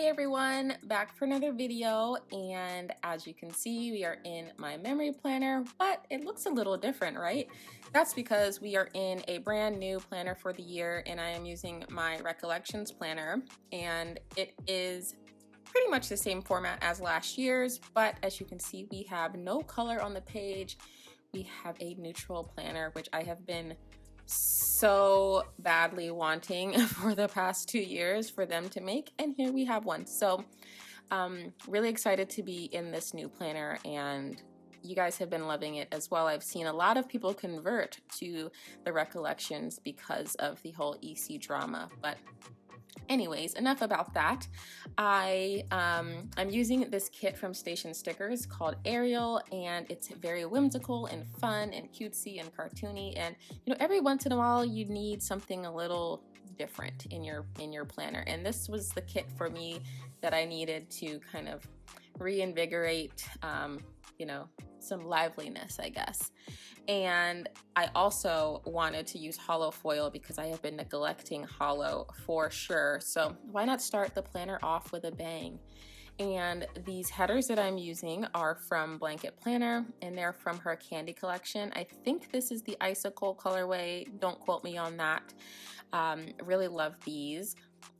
everyone, back for another video, and as you can see we are in my memory planner, but it looks a little different, right? That's because we are in a brand new planner for the year, and I am using my Recollections planner, and it is pretty much the same format as last year's, but as you can see we have no color on the page. We have a neutral planner, which I have been so badly wanting for the past 2 years for them to make, and here we have one. So really excited to be in this new planner, and you guys have been loving it as well. I've seen a lot of people convert to the Recollections because of the whole EC drama, but anyways, enough about that. I'm using this kit from Station Stickers called Ariel, and it's very whimsical and fun and cutesy and cartoony, and every once in a while you need something a little different in your planner, and this was the kit for me that I needed to kind of reinvigorate some liveliness, I guess. And I also wanted to use hollow foil because I have been neglecting hollow for sure. So why not start the planner off with a bang? And these headers that I'm using are from Blanket Planner, and they're from her candy collection. I think this is the Icicle colorway. Don't quote me on that. Really love these.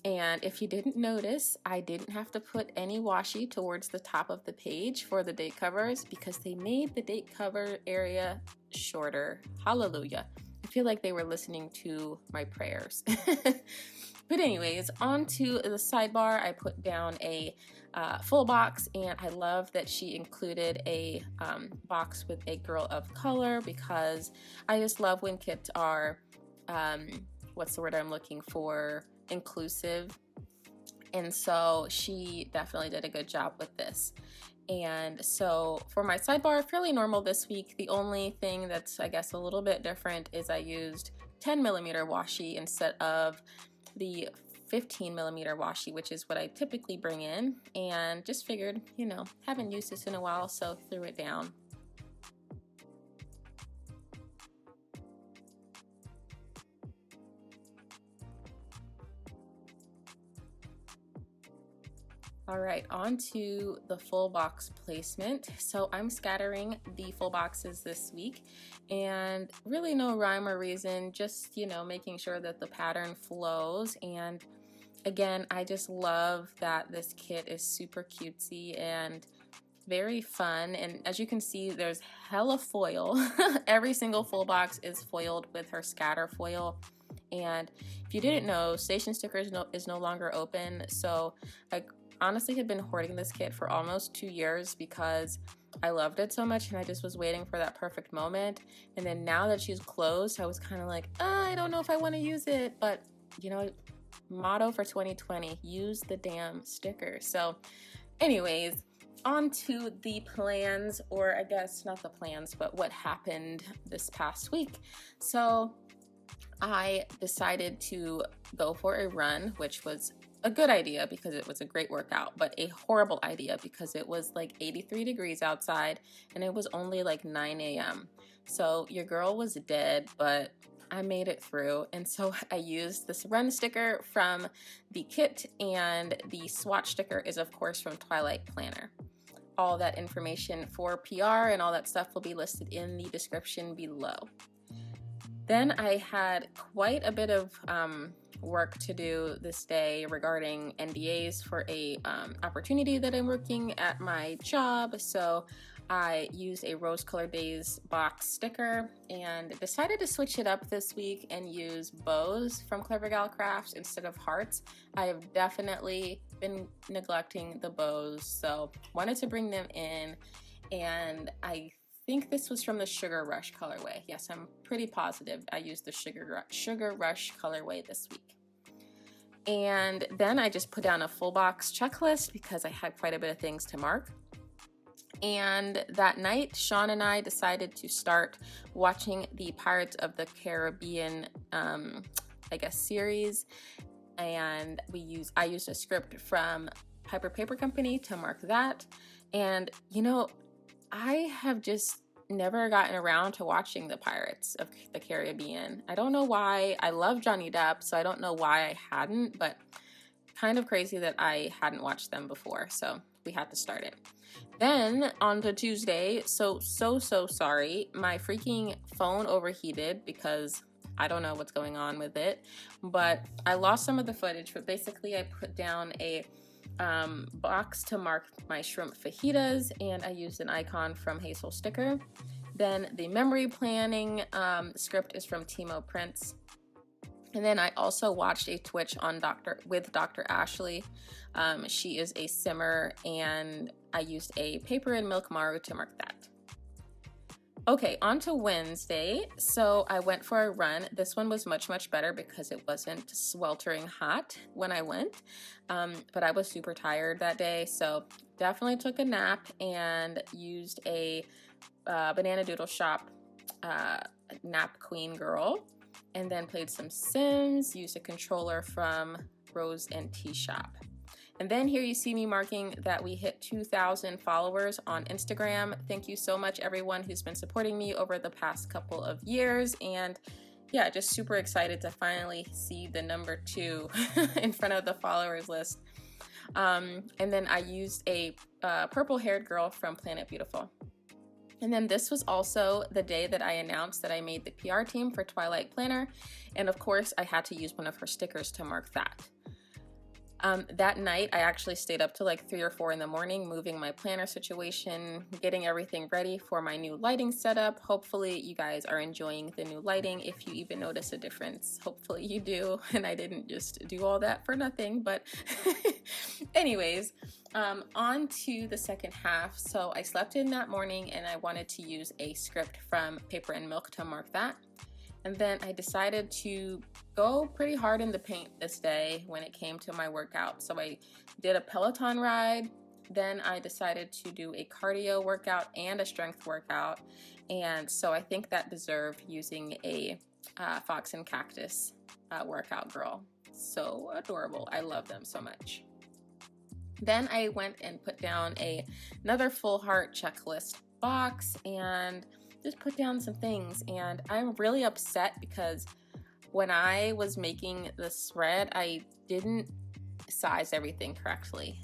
And if you didn't notice, I didn't have to put any washi towards the top of the page for the date covers because they made the date cover area shorter. Hallelujah. I feel like they were listening to my prayers. But anyways, on to the sidebar. I put down a full box, and I love that she included a box with a girl of color because I just love when kits are, what's the word I'm looking for? Inclusive. And so she definitely did a good job with this. And so for my sidebar, fairly normal this week. The only thing that's, I guess, a little bit different is I used 10mm washi instead of the 15mm washi, which is what I typically bring in, and just figured, haven't used this in a while, so threw it down. All right, on to the full box placement. So I'm scattering the full boxes this week, and really no rhyme or reason, just, making sure that the pattern flows. And again, I just love that this kit is super cutesy and very fun. And as you can see, there's hella foil. Every single full box is foiled with her scatter foil. And if you didn't know, Station Stickers is no longer open, so I honestly had been hoarding this kit for almost 2 years because I loved it so much, and I just was waiting for that perfect moment. And then now that she's closed, I was kind of like, I don't know if I want to use it, but motto for 2020, use the damn sticker. So anyways, on to the plans, or I guess not the plans, but what happened this past week. So I decided to go for a run, which was a good idea because it was a great workout, but a horrible idea because it was like 83 degrees outside and it was only like 9 a.m. So your girl was dead, but I made it through. And so I used this run sticker from the kit, and the swatch sticker is of course from Twilight Planner. All that information for PR and all that stuff will be listed in the description below. Then I had quite a bit of work to do this day regarding NDAs for a opportunity that I'm working at my job. So I used a Rose Color Days box sticker and decided to switch it up this week and use bows from Clever Gal Crafts instead of hearts. I have definitely been neglecting the bows, so wanted to bring them in, and I think this was from the Sugar Rush colorway. Yes, I'm pretty positive I used the Sugar Rush colorway this week. And then I just put down a full box checklist because I had quite a bit of things to mark. And that night, Sean and I decided to start watching the Pirates of the Caribbean, series. And I used a script from Piper Paper Company to mark that. And I have just never gotten around to watching the Pirates of the Caribbean. I don't know why. I love Johnny Depp, so I don't know why I hadn't, but kind of crazy that I hadn't watched them before, so we had to start it. Then on to Tuesday, so sorry. My freaking phone overheated because I don't know what's going on with it, but I lost some of the footage. But basically, I put down a box to mark my shrimp fajitas, and I used an icon from Hazel Sticker. Then the memory planning script is from Timo Prince. And then I also watched a Twitch on with Dr. Ashley. She is a simmer, and I used a paper and milk maru to mark that. Okay, on to Wednesday. So I went for a run. This one was much better because it wasn't sweltering hot when I went. But I was super tired that day, so definitely took a nap and used a Banana Doodle Shop Nap Queen Girl. And then played some Sims, used a controller from Rose and Tea Shop. And then here you see me marking that we hit 2,000 followers on Instagram. Thank you so much, everyone who's been supporting me over the past couple of years. And yeah, just super excited to finally see the number 2 in front of the followers list. And then I used a purple-haired girl from Planet Beautiful. And then this was also the day that I announced that I made the PR team for Twilight Planner. And of course, I had to use one of her stickers to mark that. That night, I actually stayed up till like 3 or 4 in the morning, moving my planner situation, getting everything ready for my new lighting setup. Hopefully, you guys are enjoying the new lighting, if you even notice a difference. Hopefully you do, and I didn't just do all that for nothing, but anyways. On to the second half. So I slept in that morning and I wanted to use a script from Paper and Milk to mark that. And then I decided to go pretty hard in the paint this day when it came to my workout. So I did a Peloton ride. Then I decided to do a cardio workout and a strength workout. And so I think that deserved using a Fox and Cactus workout girl. So adorable. I love them so much. Then I went and put down another full heart checklist box and just put down some things. And I'm really upset because when I was making the spread, I didn't size everything correctly.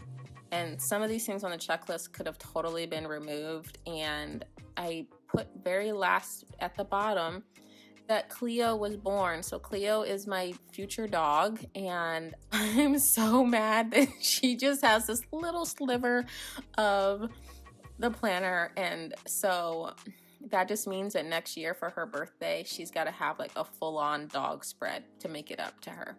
And some of these things on the checklist could have totally been removed. And I put very last at the bottom that Cleo was born. So Cleo is my future dog, and I'm so mad that she just has this little sliver of the planner. And so that just means that next year for her birthday, she's got to have like a full-on dog spread to make it up to her.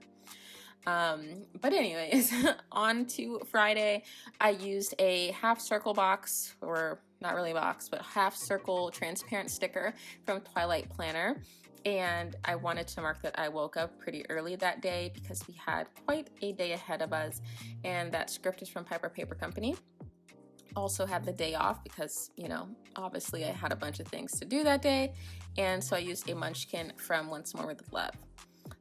But anyways, on to Friday, I used a half circle box, or not really box, but half circle transparent sticker from Twilight Planner. And I wanted to mark that I woke up pretty early that day because we had quite a day ahead of us. And that script is from Piper Paper Company. Also had the day off because, you know, obviously I had a bunch of things to do that day. And so I used a munchkin from Once More with Love.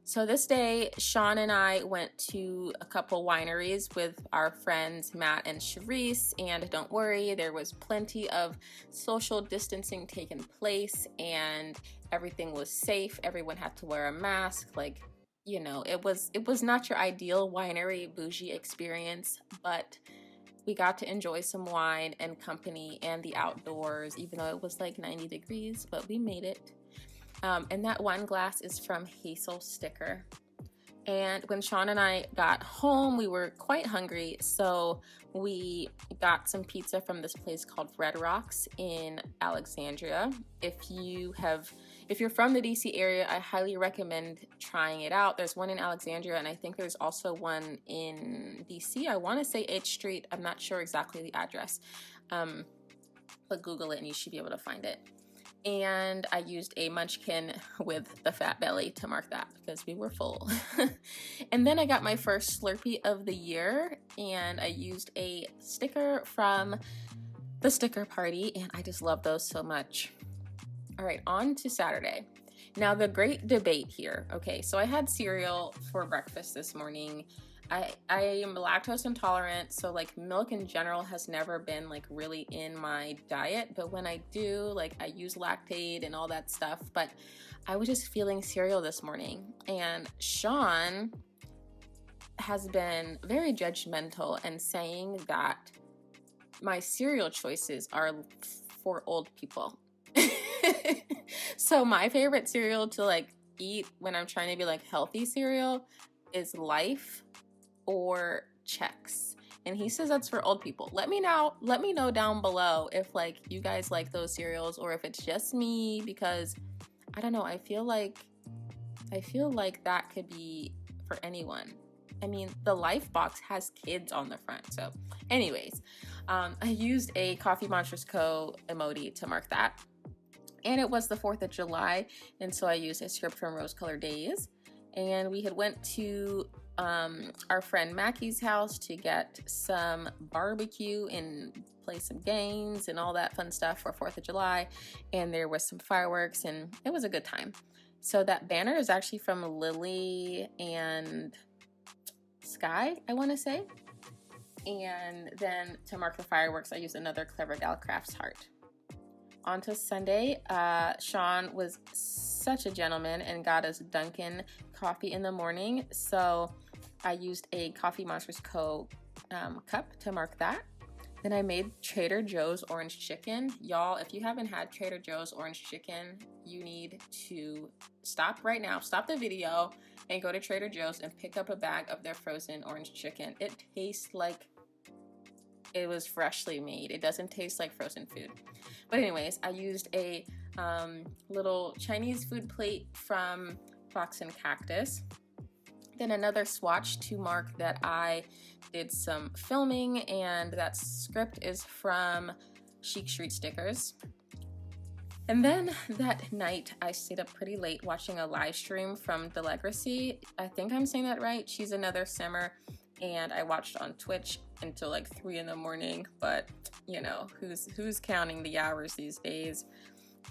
So this day, Sean and I went to a couple wineries with our friends Matt and Charisse, and don't worry, there was plenty of social distancing taking place and everything was safe. Everyone had to wear a mask. Like, you know, it was not your ideal winery bougie experience, but we got to enjoy some wine and company and the outdoors, even though it was like 90 degrees, but we made it. And that wine glass is from Hazel Sticker. And when Sean and I got home, we were quite hungry, so we got some pizza from this place called Red Rocks in Alexandria. If you're from the DC area, I highly recommend trying it out. There's one in Alexandria, and I think there's also one in DC. I want to say H Street. I'm not sure exactly the address, but Google it and you should be able to find it. And I used a munchkin with the fat belly to mark that because we were full. And then I got my first Slurpee of the year, and I used a sticker from the sticker party, and I just love those so much. All right, on to Saturday. Now, the great debate here. Okay, so I had cereal for breakfast this morning. I am lactose intolerant, so like milk in general has never been like really in my diet, but when I do, like I use Lactaid and all that stuff. But I was just feeling cereal this morning, and Sean has been very judgmental and saying that my cereal choices are for old people. So my favorite cereal to like eat when I'm trying to be like healthy cereal is Life or Chex. And he says that's for old people. Let me know down below if like you guys like those cereals or if it's just me, because I don't know, I feel like that could be for anyone. I mean, the Life box has kids on the front. So anyways, I used a Coffee Monsters Co. emoji to mark that. And it was the 4th of July, and so I used a script from Rose Colored Days. And we had went to our friend Mackie's house to get some barbecue and play some games and all that fun stuff for 4th of July. And there was some fireworks, and it was a good time. So that banner is actually from Lily and Sky, I want to say. And then to mark the fireworks, I used another Clever Gal Crafts heart. On to Sunday, Sean was such a gentleman and got us Dunkin' coffee in the morning. So I used a Coffee Monsters Co. cup to mark that. Then I made Trader Joe's orange chicken. Y'all, if you haven't had Trader Joe's orange chicken, you need to stop right now. Stop the video and go to Trader Joe's and pick up a bag of their frozen orange chicken. It tastes like it was freshly made. It doesn't taste like frozen food. But anyways, I used a little Chinese food plate from Fox and Cactus. Then another swatch to mark that I did some filming, and that script is from Chic Street Stickers. And then that night, I stayed up pretty late watching a live stream from Delegracy. I think I'm saying that right. She's another simmer, and I watched on Twitch until like 3 in the morning, but you know, who's counting the hours these days?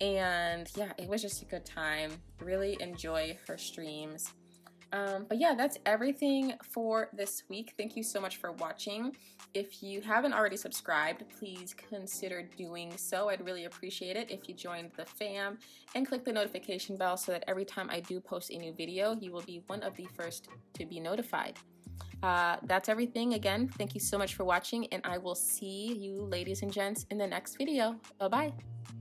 And yeah, it was just a good time. Really enjoy her streams. But yeah, that's everything for this week. Thank you so much for watching. If you haven't already subscribed, please consider doing so. I'd really appreciate it if you joined the fam and click the notification bell so that every time I do post a new video, you will be one of the first to be notified. That's everything. Again, thank you so much for watching, and I will see you ladies and gents in the next video. Bye-bye.